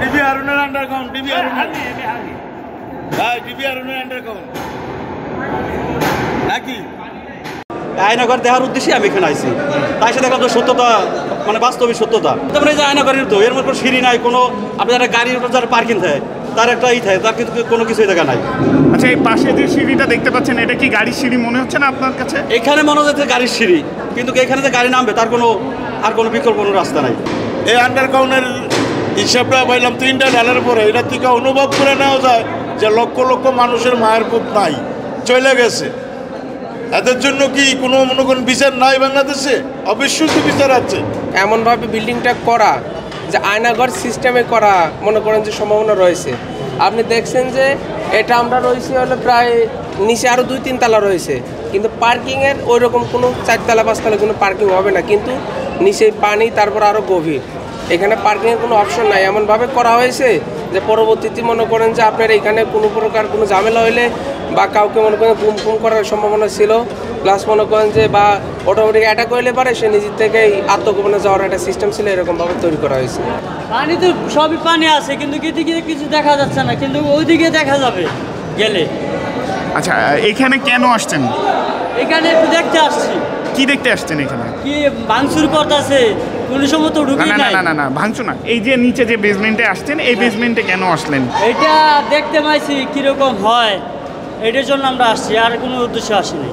DB হারুনের underground, DB হারুনের ভাই, ডিবি হারুনের আন্ডারগ্রাউন্ড নাকি আয়নাঘর দেখার উদ্দেশ্যে আমি এখানে আইছি। তাই সাথে দেখলাম সত্যতা, মানে বাস্তবিক সত্যতা। তারপরে যে আয়নাঘরের তো এর মধ্যে সিঁড়ি নাই, কোনো আপনি যারা গাড়ির উপর যারা পার্কিং থাকে তার একটা থাকে, তার কিন্তু কোনো কিছুই দেখা নাই। আচ্ছা, এই পাশে যে সিঁড়িটা দেখতে পাচ্ছেন, এটা কি গাড়ির সিঁড়ি মনে হচ্ছে না আপনার কাছে? এখানে মনে হচ্ছে গাড়ির সিঁড়ি, কিন্তু এখানে যে গাড়ি নামবে তার কোনো বিকল্প কোনো রাস্তা নাই। এই আন্ডারগ্রাউন্ডের হিসাবটা পাইলাম 3টা ঢালের পরে। এটা থেকে অনুভব করে নেওয়া যায় যে লক্ষ লক্ষ মানুষের মায়ের পুত নাই, চলে গেছে। এদের জন্য কি কোনো মনে করেন বিচার নাই বাংলাদেশে? অবশ্যই তো বিচার আছে। এমনভাবে বিল্ডিংটা করা যে আয়নাঘর সিস্টেমে করা মনে করেন যে সম্ভাবনা রয়েছে। আপনি দেখছেন যে এটা আমরা রয়েছি হলো প্রায় নিচে আরও 2-3 তলা রয়েছে, কিন্তু পার্কিংয়ের ওই রকম কোনো 4 তলা 5 তলা কোনো পার্কিং হবে না, কিন্তু নিচে পানি, তারপর আরও গভীর। এখানে পার্কিংয়ের কোনো অপশন নাই। এমনভাবে করা হয়েছে যে পরবর্তীতে মনে করেন যে আপনার এখানে কোনো প্রকার কোনো ঝামেলা হইলে বা কাউকে মনে করেন গুম করার সম্ভাবনা ছিল, প্লাস মনে করেন যে বা অটোমেটিক অ্যাটাক হইলে পারে সে নিজের থেকেই আত্মগোপনে যাওয়ার একটা সিস্টেম ছিল, এরকমভাবে তৈরি করা হয়েছে। পানি তো সবই পানি আছে, কিন্তু এদিকে কিছু দেখা যাচ্ছে না, কিন্তু ওইদিকে দেখা যাবে গেলে। আচ্ছা, এখানে কেন আসছেন? এখানে একটু দেখতে আসছি। কি দেখতে আসছেন এখানে? কি ভাঙচুর করতেছে, কোনো সময় তো ঢুকেই নাই। না ভাঙছো না। এই যে নিচে যে বেসমেন্টে আসছেন, এই বেসমেন্টে কেন আসলেন? এটা দেখতে পাইছি কিরকম হয়, এটার জন্য আমরা আসছি, আর কোনো উদ্দেশ্য আসিনি।